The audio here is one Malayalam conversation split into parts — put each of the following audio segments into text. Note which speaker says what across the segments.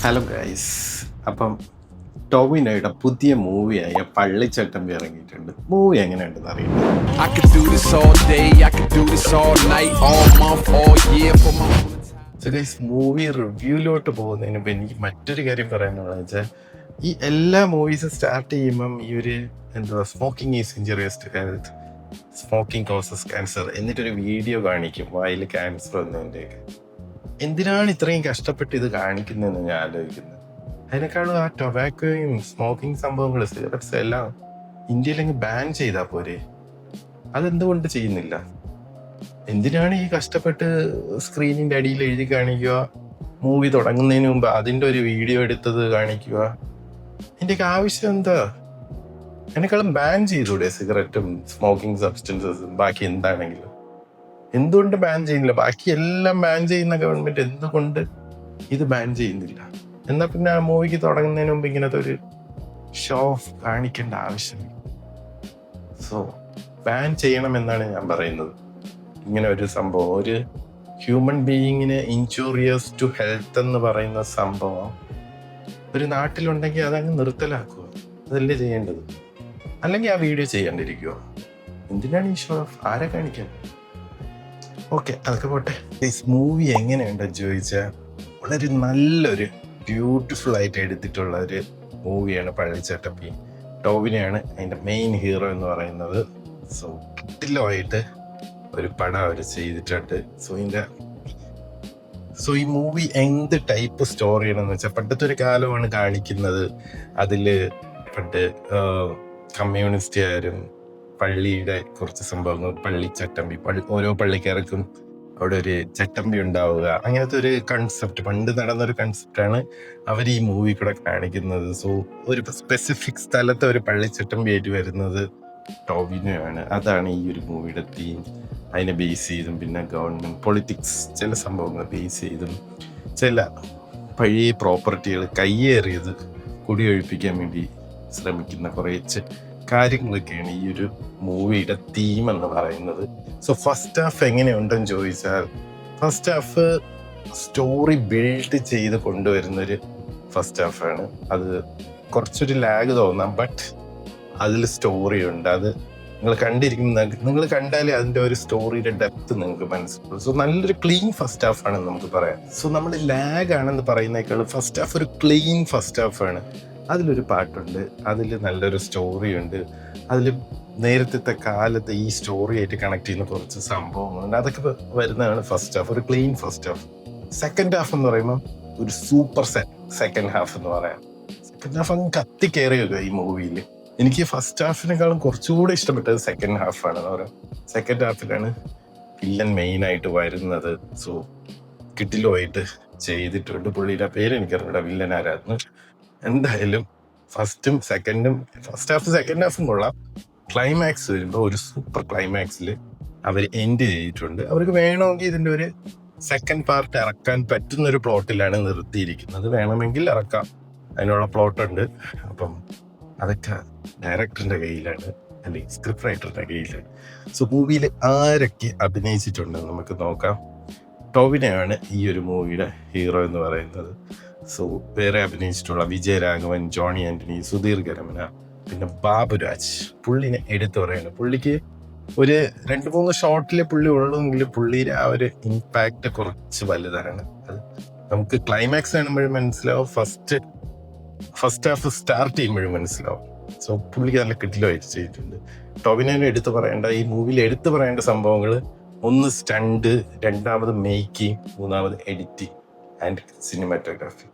Speaker 1: Hello guys. അപ്പം ടോവിനോയുടെ പുതിയ മൂവിയായ പള്ളിച്ചട്ടമ്പി ഇറങ്ങിയിട്ടുണ്ട്. മൂവി എങ്ങനെയുണ്ടെന്ന് അറിയില്ല.
Speaker 2: I could do this all day, I could do this all night, all month, all year for my.
Speaker 1: So guys, movie റിവ്യൂലോട്ട് പോകുന്നതിന് മുമ്പ് എനിക്ക് മറ്റൊരു കാര്യം പറയാനുള്ളത് വെച്ചാൽ, ഈ എല്ലാ മൂവീസും സ്റ്റാർട്ട് ചെയ്യുമ്പം ഈ ഒരു smoking is injurious to health, smoking causes cancer എന്നിട്ടൊരു വീഡിയോ കാണിക്കും വായിൽ ക്യാൻസർ വന്നതിൻ്റെയൊക്കെ. എന്തിനാണ് ഇത്രയും കഷ്ടപ്പെട്ട് ഇത് കാണിക്കുന്നതെന്ന് ഞാൻ ആലോചിക്കുന്നത്. അതിനേക്കാളും ആ ടൊബാക്കോയും സ്മോക്കിംഗ് സംഭവങ്ങൾ, സിഗരറ്റ്സ് എല്ലാം ഇന്ത്യയിലെങ്കിൽ ബാൻ ചെയ്താൽ പോരെ? അതെന്തുകൊണ്ട് ചെയ്യുന്നില്ല? എന്തിനാണ് ഈ കഷ്ടപ്പെട്ട് സ്ക്രീനിന്റെ അടിയിൽ എഴുതി കാണിക്കുക, മൂവി തുടങ്ങുന്നതിന് മുമ്പ് അതിൻ്റെ ഒരു വീഡിയോ എടുത്തത് കാണിക്കുക? ഇതിൻ്റെയൊക്കെ ആവശ്യം എന്താ? അതിനേക്കാളും ബാൻ ചെയ്തൂടെ സിഗരറ്റും സ്മോക്കിംഗ് സബ്സ്റ്റൻസസും ബാക്കി എന്താണെങ്കിലും? എന്തുകൊണ്ട് ബാൻ ചെയ്യുന്നില്ല? ബാക്കി എല്ലാം ബാൻ ചെയ്യുന്ന ഗവൺമെന്റ് എന്തുകൊണ്ട് ഇത് ബാൻ ചെയ്യുന്നില്ല? എന്നാ പിന്നെ ആ മൂവിക്ക് തുടങ്ങുന്നതിന് മുമ്പ് ഇങ്ങനത്തെ ഒരു ഷോ ഓഫ് കാണിക്കേണ്ട ആവശ്യമില്ല. സോ ബാൻ ചെയ്യണം എന്നാണ് ഞാൻ പറയുന്നത്. ഇങ്ങനെ ഒരു സംഭവം, ഒരു ഹ്യൂമൻ ബീയിങ്ങിന് ഇൻജൂറിയസ് ടു ഹെൽത്ത് എന്ന് പറയുന്ന സംഭവം ഒരു നാട്ടിലുണ്ടെങ്കിൽ അതങ്ങ് നിർത്തലാക്കുക. അതല്ലേ ചെയ്യേണ്ടത്? അല്ലെങ്കിൽ ആ വീഡിയോ ചെയ്യാണ്ടിരിക്കുവോ? എന്തിനാണ് ഈ ഷോ ഓഫ്? ആരെ കാണിക്കാൻ? ഓക്കെ, അതൊക്കെ പോട്ടെ. ഈ മൂവി എങ്ങനെയുണ്ടെന്ന് ചോദിച്ചാൽ, വളരെ നല്ലൊരു ബ്യൂട്ടിഫുൾ ആയിട്ട് എടുത്തിട്ടുള്ള ഒരു മൂവിയാണ് പള്ളിച്ചട്ടമ്പി. ടോവിനെയാണ് അതിൻ്റെ മെയിൻ ഹീറോ എന്ന് പറയുന്നത്. സോ കിട്ടിലുമായിട്ട് ഒരു പടം അവർ ചെയ്തിട്ടുണ്ട്. സോ ഈ മൂവി എന്ത് ടൈപ്പ് സ്റ്റോറിയാണെന്ന് വെച്ചാൽ, പണ്ടത്തെ ഒരു കാലമാണ് കാണിക്കുന്നത്. അതിൽ പണ്ട് കമ്മ്യൂണിസ്റ്റുകാരും പള്ളിയുടെ കുറച്ച് സംഭവങ്ങൾ, പള്ളിച്ചട്ടമ്പി, ഓരോ പള്ളിക്കാർക്കും അവിടെ ഒരു ചട്ടമ്പി ഉണ്ടാവുക, അങ്ങനത്തെ ഒരു കൺസെപ്റ്റ്, പണ്ട് നടന്നൊരു കൺസെപ്റ്റാണ് അവർ ഈ മൂവി കൂടെ കാണിക്കുന്നത്. സോ ഒരു സ്പെസിഫിക് സ്ഥലത്ത് ഒരു പള്ളിച്ചട്ടമ്പി ആയിട്ട് വരുന്നത് ടോവിനോയാണ്. അതാണ് ഈ ഒരു മൂവിയുടെ തീം. അതിനെ ബേസ് ചെയ്തും പിന്നെ ഗവൺമെന്റ് പൊളിറ്റിക്സ് ചില സംഭവങ്ങൾ ബേസ് ചെയ്തും ചില പഴയ പ്രോപ്പർട്ടികൾ കയ്യേറിയത് കുടിയൊഴിപ്പിക്കാൻ വേണ്ടി ശ്രമിക്കുന്ന കുറച്ച് കാര്യങ്ങളൊക്കെയാണ് ഈ ഒരു മൂവിയുടെ തീം എന്ന് പറയുന്നത്. സോ ഫസ്റ്റ് ഹാഫ് എങ്ങനെയുണ്ടെന്ന് ചോദിച്ചാൽ, ഫസ്റ്റ് ഹാഫ് സ്റ്റോറി ബിൽഡ് ചെയ്ത് കൊണ്ടുവരുന്നൊരു ഫസ്റ്റ് ഹാഫാണ്. അത് കുറച്ചൊരു ലാഗ് തോന്നാം, ബട്ട് അതിൽ സ്റ്റോറി ഉണ്ട്. അത് നിങ്ങൾ കണ്ടാലേ അതിൻ്റെ ഒരു സ്റ്റോറിയുടെ ഡെപ്ത് നിങ്ങൾക്ക് മനസ്സിലാവും. സോ നല്ലൊരു ക്ലീൻ ഫസ്റ്റ് ഹാഫ് ആണെന്ന് നമുക്ക് പറയാം. സോ നമ്മൾ ലാഗ് ആണെന്ന് പറയുന്നേക്കാളും ഫസ്റ്റ് ഹാഫ് ഒരു ക്ലീൻ ഫസ്റ്റ് ഹാഫാണ്. അതിലൊരു പാട്ടുണ്ട്, അതിൽ നല്ലൊരു സ്റ്റോറി ഉണ്ട്, അതിൽ നേരത്തെ കാലത്ത് ഈ സ്റ്റോറി ആയിട്ട് കണക്ട് ചെയ്യുന്ന കുറച്ച് സംഭവങ്ങളുണ്ട്. അതൊക്കെ വരുന്നതാണ് ഫസ്റ്റ് ഹാഫ്, ഒരു clean first half. Second half എന്ന് പറയുമ്പോൾ ഒരു സൂപ്പർ സെക്കൻഡ് ഹാഫ് എന്ന് പറയാം. സെക്കൻഡ് ഹാഫ് അങ്ങ് കത്തി കയറിയൊക്കെ ഈ മൂവിയിൽ. എനിക്ക് ഫസ്റ്റ് ഹാഫിനേക്കാളും കുറച്ചുകൂടെ ഇഷ്ടപ്പെട്ടത് സെക്കൻഡ് ഹാഫാണ് എന്ന് പറയാം. സെക്കൻഡ് ഹാഫിലാണ് വില്ലൻ മെയിനായിട്ട് വരുന്നത്. സോ കിട്ടിലുമായിട്ട് ചെയ്തിട്ടുണ്ട്. പുള്ളിയുടെ പേര് എനിക്കറിയില്ല, വില്ലൻ ആരായിരുന്നു. എന്തായാലും ഫസ്റ്റ് ഹാഫ് സെക്കൻഡ് ഹാഫും കൊള്ളാം. ക്ലൈമാക്സ് വരുമ്പോൾ ഒരു സൂപ്പർ ക്ലൈമാക്സിൽ അവർ എൻഡ് ചെയ്തിട്ടുണ്ട്. അവർക്ക് വേണമെങ്കിൽ ഇതിൻ്റെ ഒരു സെക്കൻഡ് പാർട്ട് ഇറക്കാൻ പറ്റുന്ന ഒരു പ്ലോട്ടിലാണ് നിർത്തിയിരിക്കുന്നത്. വേണമെങ്കിൽ ഇറക്കാം, അതിനുള്ള പ്ലോട്ടുണ്ട്. അപ്പം അതൊക്കെ ഡയറക്ടറിന്റെ കയ്യിലാണ്, അല്ലെങ്കിൽ സ്ക്രിപ്റ്റ് റൈറ്ററിന്റെ കയ്യിലാണ്. സോ മൂവിയിൽ ആരൊക്കെ അഭിനയിച്ചിട്ടുണ്ടെന്ന് നമുക്ക് നോക്കാം. ടോവിനോയാണ് ഈ ഒരു മൂവിയുടെ ഹീറോ എന്ന് പറയുന്നത്. സോ വേറെ അഭിനയിച്ചിട്ടുള്ള വിജയരാഘവൻ, ജോണി ആന്റണി, സുധീർ ഗരമന, പിന്നെ ബാബുരാജ്. പുള്ളിനെ എടുത്തു പറയണം. പുള്ളിക്ക് ഒരു 2-3 ഷോട്ടിലെ പുള്ളി ഉള്ളൂവെങ്കിൽ പുള്ളിയുടെ ആ ഒരു ഇമ്പാക്റ്റ് കുറച്ച് വലുതാണ്. അത് നമുക്ക് ക്ലൈമാക്സ് കാണുമ്പോഴും മനസ്സിലാവും, ഫസ്റ്റ് ഹാഫ് സ്റ്റാർട്ട് ചെയ്യുമ്പോഴും മനസ്സിലാവും. സോ പുള്ളിക്ക് നല്ല കിട്ടിലുമായിട്ട് ചെയ്തിട്ടുണ്ട്. ടോവിനോനെ എടുത്തു പറയേണ്ട, ഈ മൂവിയിൽ എടുത്തു പറയേണ്ട സംഭവങ്ങൾ, ഒന്ന് സ്റ്റണ്ട്, രണ്ടാമത് മേക്കിംഗ്, മൂന്നാമത് എഡിറ്റിംഗ് ആൻഡ് സിനിമാറ്റോഗ്രാഫി.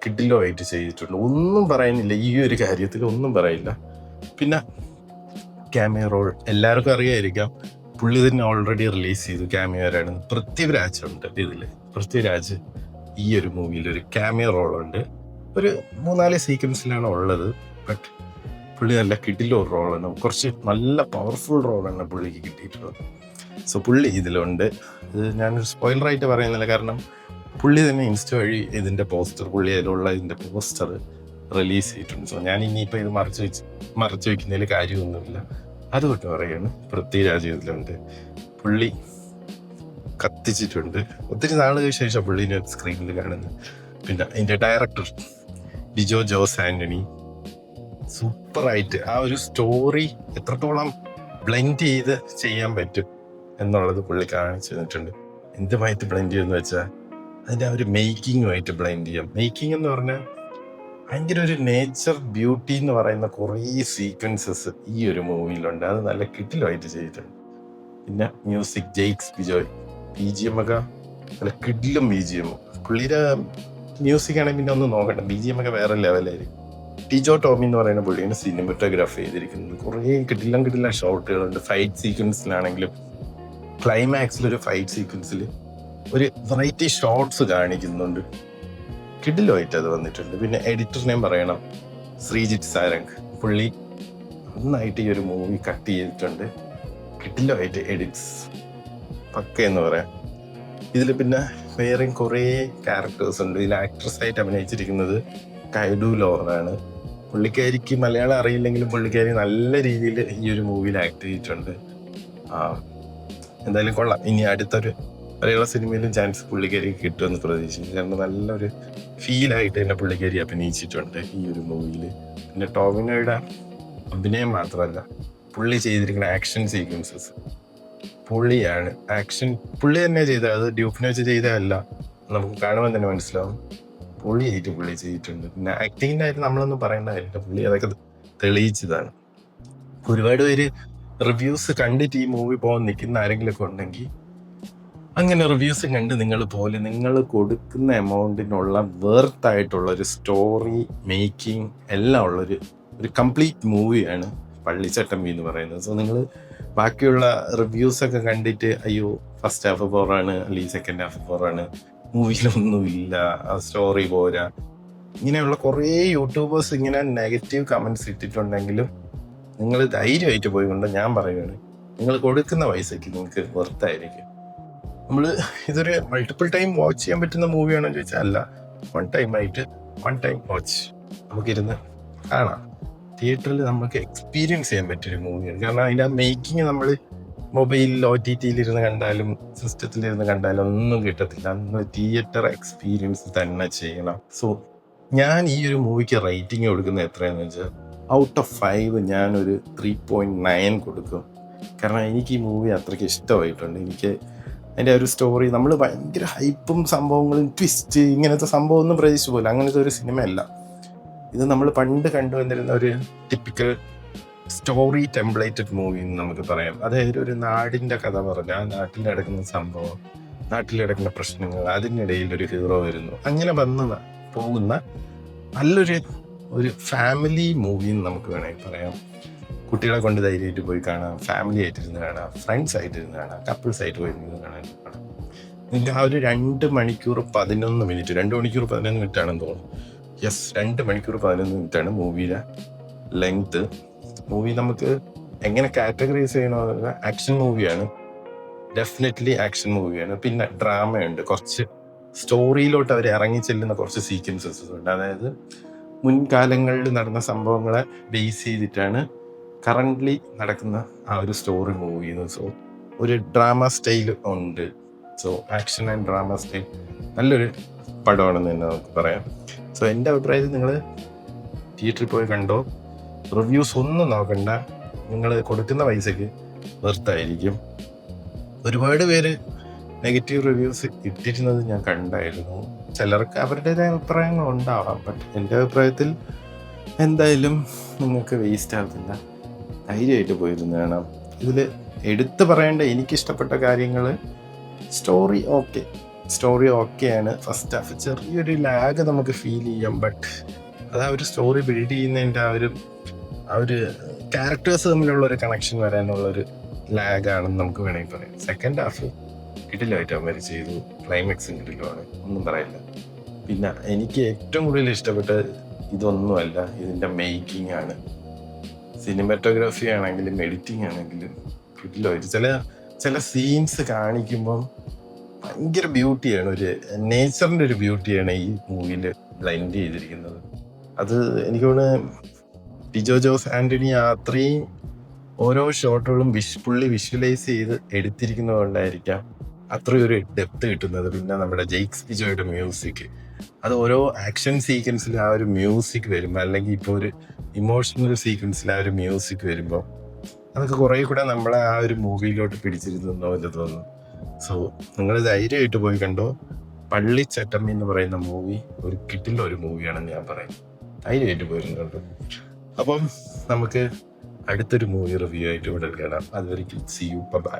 Speaker 1: കിഡിലുമായിട്ട് ചെയ്തിട്ടുണ്ട്. ഒന്നും പറയുന്നില്ല ഈ ഒരു കാര്യത്തിൽ, ഒന്നും പറയില്ല. പിന്നെ ക്യാമിയോ റോൾ എല്ലാവർക്കും അറിയായിരിക്കാം. പുള്ളി തന്നെ ഓൾറെഡി റിലീസ് ചെയ്തു ക്യാമിയോരാണ്. പൃഥ്വിരാജ് ഉണ്ട് ഇതില്. പൃഥ്വിരാജ് ഈ ഒരു മൂവിയിൽ ഒരു ക്യാമിയോ റോളുണ്ട്. ഒരു 3-4 സീക്വൻസിലാണ് ഉള്ളത്. ബട്ട് പുള്ളി നല്ല കിഡിലോ റോളാണ്, കുറച്ച് നല്ല പവർഫുൾ റോളാണ് പുള്ളിക്ക് കിട്ടിയിട്ടുള്ളത്. സോ പുള്ളി ഇതിലുണ്ട്. ഇത് ഞാനൊരു സ്പോയിലറായിട്ട് പറയുന്നില്ല, കാരണം പുള്ളി തന്നെ ഇൻസ്റ്റ വഴി ഇതിൻ്റെ പുള്ളി അതിലുള്ള ഇതിൻ്റെ പോസ്റ്റർ റിലീസ് ചെയ്തിട്ടുണ്ട്. സോ ഞാൻ ഇനിയിപ്പോൾ ഇത് മറച്ചു വയ്ക്കുന്നതിൽ കാര്യമൊന്നുമില്ല. അതുകൊണ്ട് പറയുകയാണ്, പൃഥ്വിരാജ് ഇതിലുണ്ട്. പുള്ളി കത്തിച്ചിട്ടുണ്ട്. ഒത്തിരി നാളുകൾക്ക് ശേഷം പുള്ളിനെ സ്ക്രീനിൽ കാണുന്നത്. പിന്നെ അതിൻ്റെ ഡയറക്ടർ ലിജോ ജോസ് ആൻ്റണി സൂപ്പറായിട്ട് ആ ഒരു സ്റ്റോറി എത്രത്തോളം ബ്ലെൻഡ് ചെയ്ത് ചെയ്യാൻ പറ്റും എന്നുള്ളത് പുള്ളി കാണിച്ചു തന്നിട്ടുണ്ട്. എന്തുമായിട്ട് ബ്ലെൻഡ് ചെയ്യുമെന്ന് വെച്ചാൽ അതിൻ്റെ ആ ഒരു മേക്കിങ്ങുമായിട്ട് ബ്ലെൻഡ് ചെയ്യാം. മേക്കിംഗ് എന്ന് പറഞ്ഞാൽ ഭയങ്കര ഒരു നേച്ചർ ബ്യൂട്ടി എന്ന് പറയുന്ന കുറേ സീക്വൻസസ് ഈ ഒരു മൂവിയിലുണ്ട്. അത് നല്ല കിടിലമായിട്ട് ചെയ്തിട്ടുണ്ട്. പിന്നെ മ്യൂസിക് ജെയ്ക്സ് ബിജോയ്, BGM ഒക്കെ നല്ല കിടിലും BGM. പുള്ളിയുടെ മ്യൂസിക് ആണെങ്കിൽ പിന്നെ ഒന്നും നോക്കണ്ട, BGM ഒക്കെ വേറെ ലെവലായിരിക്കും. ടിജോ ടോമി എന്ന് പറയുന്ന പുള്ളിയാണ് സിനിമറ്റോഗ്രാഫി ചെയ്തിരിക്കുന്നത്. കുറേ കിടിലം ഷോട്ടുകളുണ്ട്. ഫൈറ്റ് സീക്വൻസിലാണെങ്കിലും ക്ലൈമാക്സിലൊരു ഫൈറ്റ് സീക്വൻസിൽ ഒരു വെറൈറ്റി ഷോട്ട്സ് കാണിക്കുന്നുണ്ട്. കിടിലുമായിട്ട് അത് വന്നിട്ടുണ്ട്. പിന്നെ എഡിറ്ററിനെയും പറയണം, ശ്രീജിത്ത് സാരംഗ്. പുള്ളി നന്നായിട്ട് ഈ ഒരു മൂവി കട്ട് ചെയ്തിട്ടുണ്ട്. കിടിലുമായിട്ട് എഡിറ്റ്സ് പക്ക എന്ന് പറയാം. ഇതിൽ പിന്നെ വേറെയും കുറേ ക്യാരക്ടേഴ്സ് ഉണ്ട്. ഇതിൽ ആക്ട്രസ്സായിട്ട് അഭിനയിച്ചിരിക്കുന്നത് കൈഡു ലോറാണ്. പുള്ളിക്കാരിക്ക് മലയാളം അറിയില്ലെങ്കിലും പുള്ളിക്കാരി നല്ല രീതിയിൽ ഈ ഒരു മൂവിയിൽ ആക്ട് ചെയ്തിട്ടുണ്ട്. എന്തായാലും കൊള്ളാം. ഇനി അടുത്തൊരു മലയാള സിനിമയിലും ചാൻസ് പുള്ളിക്കാരിക്ക് കിട്ടുമെന്ന് പ്രതീക്ഷിക്കുന്നു. കാരണം നല്ലൊരു ഫീലായിട്ട് തന്നെ പുള്ളിക്കാരി അഭിനയിച്ചിട്ടുണ്ട് ഈ ഒരു മൂവിയിൽ. പിന്നെ ടോവിനോയുടെ അഭിനയം മാത്രമല്ല, പുള്ളി ചെയ്തിരിക്കുന്ന ആക്ഷൻ സീക്വൻസസ് പുള്ളിയാണ്. ആക്ഷൻ പുള്ളി തന്നെ ചെയ്തത്, അത് ഡ്യൂപ്പിനെ വെച്ച് ചെയ്തതല്ല. നമുക്ക് കാണുമ്പോൾ തന്നെ മനസ്സിലാവും പുള്ളിയായിട്ട് പുള്ളി ചെയ്തിട്ടുണ്ട്. പിന്നെ ആക്ടിങ്ങിൻ്റെ ആയിട്ട് നമ്മളൊന്നും പറയേണ്ട കാര്യമില്ല, പുള്ളി അതൊക്കെ തെളിയിച്ചതാണ്. ഒരുപാട് പേര് റിവ്യൂസ് കണ്ടിട്ട് ഈ മൂവി പോകാൻ നിൽക്കുന്ന ആരെങ്കിലുമൊക്കെ ഉണ്ടെങ്കിൽ അങ്ങനെ റിവ്യൂസ് കണ്ട് നിങ്ങൾ കൊടുക്കുന്ന എമൗണ്ടിനുള്ള വേർത്തായിട്ടുള്ള ഒരു സ്റ്റോറി മേക്കിംഗ് എല്ലാം ഉള്ളൊരു കംപ്ലീറ്റ് മൂവിയാണ് പള്ളിച്ചട്ടമ്പി എന്ന് പറയുന്നത്. സോ നിങ്ങൾ ബാക്കിയുള്ള റിവ്യൂസൊക്കെ കണ്ടിട്ട് അയ്യോ ഫസ്റ്റ് ഹാഫ് ബോറാണ് അല്ലെങ്കിൽ സെക്കൻഡ് ഹാഫ് ബോറാണ്, മൂവിയിലൊന്നുമില്ല, ആ സ്റ്റോറി പോരാ, ഇങ്ങനെയുള്ള കുറേ യൂട്യൂബേഴ്സ് ഇങ്ങനെ നെഗറ്റീവ് കമൻറ്റ്സ് ഇട്ടിട്ടുണ്ടെങ്കിലും നിങ്ങൾ ധൈര്യമായിട്ട് പോയിക്കൊണ്ട് ഞാൻ പറയുകയാണ്, നിങ്ങൾ കൊടുക്കുന്ന പൈസയ്ക്ക് നിങ്ങൾക്ക് വെർത്തായിരിക്കും. നമ്മൾ ഇതൊരു മൾട്ടിപ്പിൾ ടൈം വാച്ച് ചെയ്യാൻ പറ്റുന്ന മൂവിയാണെന്ന് ചോദിച്ചാൽ അല്ല, വൺ ടൈം വാച്ച് നമുക്കിരുന്ന് കാണാം. തിയേറ്ററിൽ നമുക്ക് എക്സ്പീരിയൻസ് ചെയ്യാൻ പറ്റിയൊരു മൂവിയാണ്. കാരണം അതിൻ്റെ ആ മേക്കിങ് നമ്മൾ മൊബൈലിൽ OTT-യിലിരുന്ന് കണ്ടാലും സിസ്റ്റത്തിലിരുന്ന് കണ്ടാലും ഒന്നും കിട്ടത്തില്ല. നമ്മൾ തിയേറ്റർ എക്സ്പീരിയൻസ് തന്നെ ചെയ്യണം. സോ ഞാൻ ഈ ഒരു മൂവിക്ക് റേറ്റിംഗ് കൊടുക്കുന്നത് എത്രയാണെന്ന് വെച്ചാൽ ഔട്ട് ഓഫ് 5 ഞാനൊരു 3.9 കൊടുക്കും. കാരണം എനിക്ക് ഈ മൂവി അത്രയ്ക്ക് ഇഷ്ടമായിട്ടുണ്ട്. എനിക്ക് അതിൻ്റെ ഒരു സ്റ്റോറി, നമ്മൾ ഭയങ്കര ഹൈപ്പും സംഭവങ്ങളും ട്വിസ്റ്റ് ഇങ്ങനത്തെ സംഭവം ഒന്നും പ്രതീക്ഷിച്ചു പോലും. അങ്ങനത്തെ ഒരു സിനിമയല്ല ഇത്. നമ്മൾ പണ്ട് കണ്ടുവന്നിരുന്ന ഒരു ടിപ്പിക്കൽ സ്റ്റോറി ടെംപ്ലേറ്റഡ് മൂവി എന്ന് നമുക്ക് പറയാം. അതായത് ഒരു നാടിൻ്റെ കഥ പറഞ്ഞ ആ നാട്ടിൽ നടക്കുന്ന സംഭവം, നാട്ടിൽ നടക്കുന്ന പ്രശ്നങ്ങൾ, അതിനിടയിൽ ഒരു ഹീറോ വരുന്നു, അങ്ങനെ വന്ന് പോകുന്ന നല്ലൊരു ഫാമിലി മൂവി എന്ന് നമുക്ക് വേണമെങ്കിൽ പറയാം. കുട്ടികളെ കൊണ്ട് ധൈര്യമായിട്ട് പോയി കാണാം, ഫാമിലി ആയിട്ടിരുന്ന് കാണാം, ഫ്രണ്ട്സ് ആയിട്ടിരുന്ന് കാണാം, കപ്പിൾസ് ആയിട്ട് പോയി കാണാൻ. നിങ്ങൾക്ക് ആ ഒരു 2 മണിക്കൂർ 11 മിനിറ്റ് 2 മണിക്കൂർ 11 മിനിറ്റ് ആണെന്ന് തോന്നുന്നു. 2 മണിക്കൂർ 11 മിനിറ്റാണ് മൂവിയുടെ ലെങ്ത്. മൂവി നമുക്ക് എങ്ങനെ കാറ്റഗറൈസ് ചെയ്യണമെന്ന് പറഞ്ഞാൽ ആക്ഷൻ മൂവിയാണ്, ഡെഫിനറ്റ്ലി ആക്ഷൻ മൂവിയാണ്. പിന്നെ ഡ്രാമയുണ്ട്, കുറച്ച് സ്റ്റോറിയിലോട്ട് അവർ ഇറങ്ങി ചെല്ലുന്ന കുറച്ച് സീക്വൻസസ് ഉണ്ട്. അതായത് മുൻകാലങ്ങളിൽ നടന്ന സംഭവങ്ങളെ ബേസ് ചെയ്തിട്ടാണ് കറൻ്റ്ലി നടക്കുന്ന ആ ഒരു സ്റ്റോറി മൂവ് ചെയ്യുന്നത്. സോ ഒരു ഡ്രാമ സ്റ്റൈൽ ഉണ്ട്. So action and drama style നല്ലൊരു പടമാണെന്ന് തന്നെ നമുക്ക് പറയാം. സോ എൻ്റെ അഭിപ്രായത്തിൽ നിങ്ങൾ തിയേറ്ററിൽ പോയി കണ്ടോ, റിവ്യൂസ് ഒന്നും നോക്കണ്ട, നിങ്ങൾ കൊടുക്കുന്ന പൈസയ്ക്ക് വെർത്തായിരിക്കും. ഒരുപാട് പേര് നെഗറ്റീവ് റിവ്യൂസ് ഇട്ടിരുന്നത് ഞാൻ കണ്ടായിരുന്നു. ചിലർക്ക് അവരുടേതായ അഭിപ്രായങ്ങൾ ഉണ്ടാവാം, ബട്ട് എൻ്റെ അഭിപ്രായത്തിൽ എന്തായാലും നിങ്ങൾക്ക് വേസ്റ്റ് ആകത്തില്ല. ധൈര്യമായിട്ട് പോയിരുന്നു കാണാം. ഇതിൽ എടുത്തു പറയേണ്ട എനിക്കിഷ്ടപ്പെട്ട കാര്യങ്ങൾ, സ്റ്റോറി ഓക്കെയാണ്. ഫസ്റ്റ് ഹാഫ് ചെറിയൊരു ലാഗ് നമുക്ക് ഫീൽ ചെയ്യാം, ബട്ട് അത് ആ ഒരു സ്റ്റോറി ബിൽഡ് ചെയ്യുന്നതിൻ്റെ ആ ഒരു ക്യാരക്ടേഴ്സ് തമ്മിലുള്ള ഒരു കണക്ഷൻ വരാനുള്ളൊരു ലാഗാണെന്ന് നമുക്ക് വേണമെങ്കിൽ പറയാം. സെക്കൻഡ് ഹാഫ് കിടിലായിട്ട് അവർ ചെയ്തു, ക്ലൈമാക്സും കിടിലുമാണ്, ഒന്നും പറയില്ല. പിന്നെ എനിക്ക് ഏറ്റവും കൂടുതൽ ഇഷ്ടപ്പെട്ടത് ഇതൊന്നുമല്ല, ഇതിൻ്റെ മേക്കിംഗ് ആണ്. സിനിമാറ്റോഗ്രാഫി ആണെങ്കിലും എഡിറ്റിംഗ് ആണെങ്കിലും കിടിലായിട്ട് ചില സീൻസ് കാണിക്കുമ്പം ഭയങ്കര ബ്യൂട്ടിയാണ്, ഒരു നേച്ചറിൻ്റെ ഒരു ബ്യൂട്ടിയാണ് ഈ മൂവിയിൽ ബ്ലെൻഡ് ചെയ്തിരിക്കുന്നത്. അത് എനിക്ക് തോന്നുന്നു ലിജോ ജോസ് ആൻ്റണി അത്രയും ഓരോ ഷോട്ടുകളും പുള്ളി വിഷ്വലൈസ് ചെയ്ത് എടുത്തിരിക്കുന്നത് കൊണ്ടായിരിക്കാം അത്രയും ഒരു ഡെപ്ത് കിട്ടുന്നത്. പിന്നെ നമ്മുടെ ജെയ്ക്സ് ബിജോയുടെ മ്യൂസിക് അത് ഓരോ ആക്ഷൻ സീക്വൻസിൽ ആ ഒരു മ്യൂസിക് വരുമ്പോൾ, അല്ലെങ്കിൽ ഇപ്പോൾ ഒരു ഇമോഷണൽ സീക്വൻസിൽ ആ ഒരു മ്യൂസിക് വരുമ്പോൾ അതൊക്കെ കുറേ കൂടെ നമ്മളെ ആ ഒരു മൂവിയിലോട്ട് പിടിച്ചിരുന്നോ എന്ന് തോന്നുന്നു. സോ നിങ്ങൾ ധൈര്യമായിട്ട് പോയി കണ്ടോ. പള്ളിച്ചട്ടമ്പി എന്ന് പറയുന്ന മൂവി ഒരു കിട്ടില്ല ഒരു മൂവിയാണെന്ന് ഞാൻ പറയും. ധൈര്യമായിട്ട് പോയി കണ്ടോ. അപ്പം നമുക്ക് അടുത്തൊരു മൂവി റിവ്യൂ ആയിട്ട് ഇവിടെ കാണാം. അതുവരെ സീ യു, ബൈ.